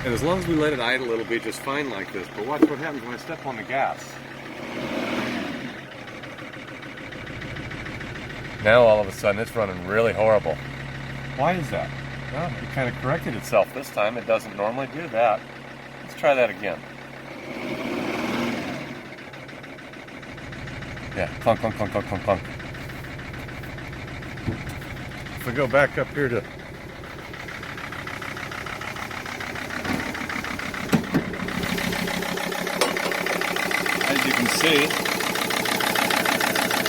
And as long as we let it idle, it'll be just fine like this. But watch what happens when I step on the gas. Now all of a sudden it's running really horrible. Why is that? Well, it kind of corrected itself this time. It doesn't normally do that. Let's try that again. Yeah, clunk, clunk, clunk, clunk, clunk, clunk. If we go back up here to as you can see,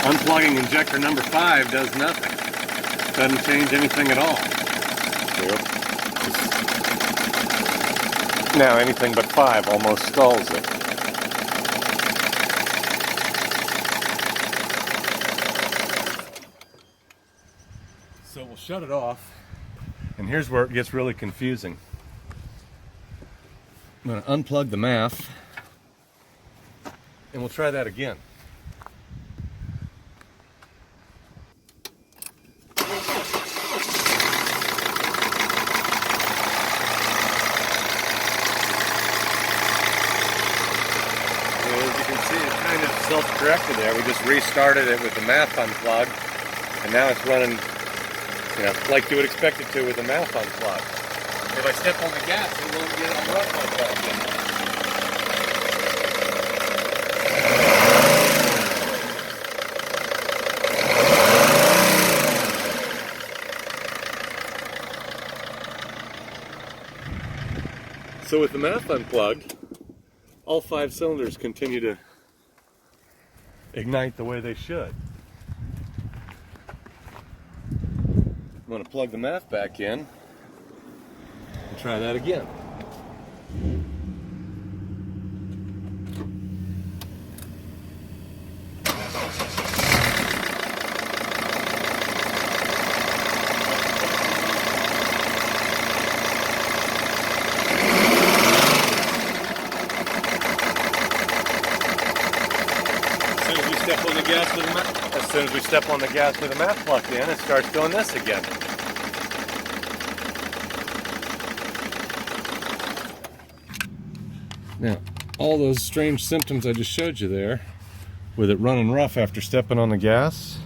unplugging injector number 5 does nothing. Doesn't change anything at all. Now anything but 5 almost stalls it. So we'll shut it off, and here's where it gets really confusing. I'm going to unplug the MAF, and we'll try that again. Kind of self-corrected there. We just restarted it with the MAF unplugged, and now it's running, you know, like you would expect it to with the MAF unplugged. If I step on the gas, it won't get all rough like that again. So with the MAF unplugged, all 5 cylinders continue to ignite the way they should. I'm going to plug the MAF back in and try that again. As soon as we step on the gas with the MAF plugged in, it starts doing this again. Now, all those strange symptoms I just showed you there, with it running rough after stepping on the gas,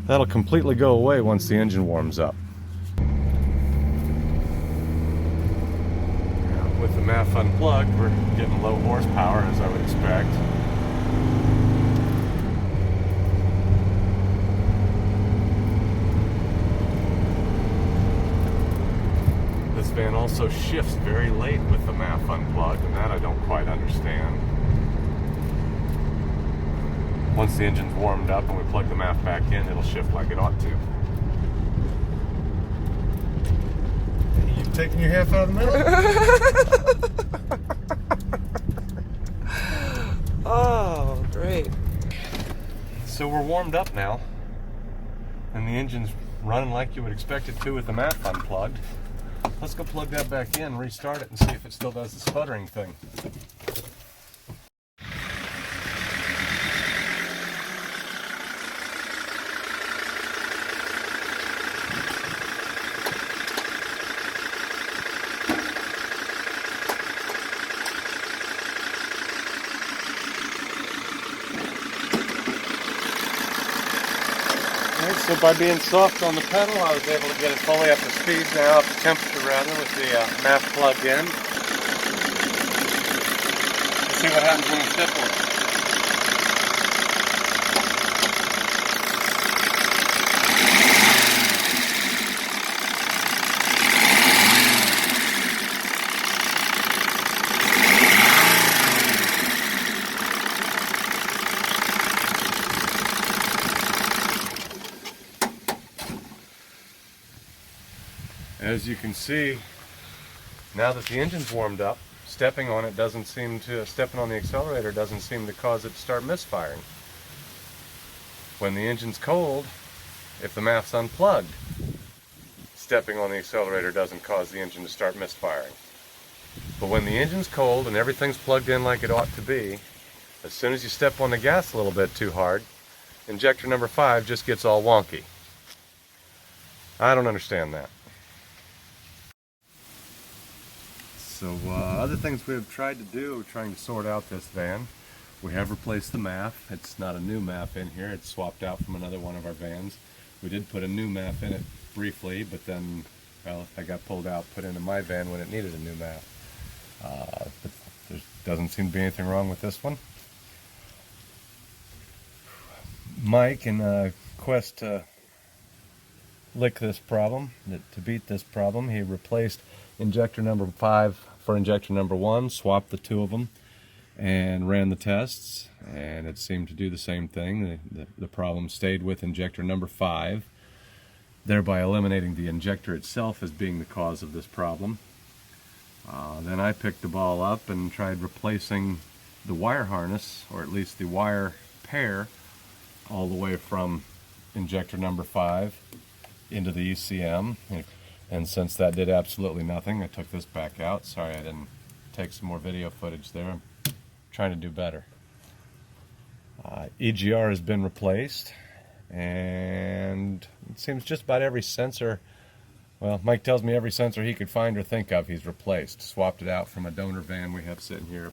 that'll completely go away once the engine warms up. Now, with the MAF unplugged, we're getting low horsepower, as I would expect. This van also shifts very late with the MAF unplugged, and that I don't quite understand. Once the engine's warmed up and we plug the MAF back in, it'll shift like it ought to. You taking your half out of the middle? Oh, great. So we're warmed up now, and the engine's running like you would expect it to with the MAF unplugged. Let's go plug that back in, restart it, and see if it still does the sputtering thing. So by being soft on the pedal, I was able to get it fully up to speed now, up to temperature rather, with the MAF plugged in. Let's see what happens when you step on it. As you can see, now that the engine's warmed up, stepping on it doesn't seem to, stepping on the accelerator doesn't seem to cause it to start misfiring. When the engine's cold, if the MAF's unplugged, stepping on the accelerator doesn't cause the engine to start misfiring. But when the engine's cold and everything's plugged in like it ought to be, as soon as you step on the gas a little bit too hard, injector number 5 just gets all wonky. I don't understand that. So other things we have tried to do, we're trying to sort out this van. We have replaced the MAF. It's not a new MAF in here. It's swapped out from another one of our vans. We did put a new MAF in it briefly, but then, well, I got pulled out, put into my van when it needed a new MAF. But there doesn't seem to be anything wrong with this one. Mike, in a quest to lick this problem, to beat this problem, he replaced injector number 5 for injector number 1, swapped the two of them, and ran the tests, and it seemed to do the same thing. The problem stayed with injector number 5, thereby eliminating the injector itself as being the cause of this problem. Then I picked the ball up and tried replacing the wire harness, or at least the wire pair, all the way from injector number 5 into the ECM. And since that did absolutely nothing, I took this back out. Sorry I didn't take some more video footage there. I'm trying to do better. EGR has been replaced, and it seems just about every sensor, well, Mike tells me every sensor he could find or think of he's replaced. Swapped it out from a donor van we have sitting here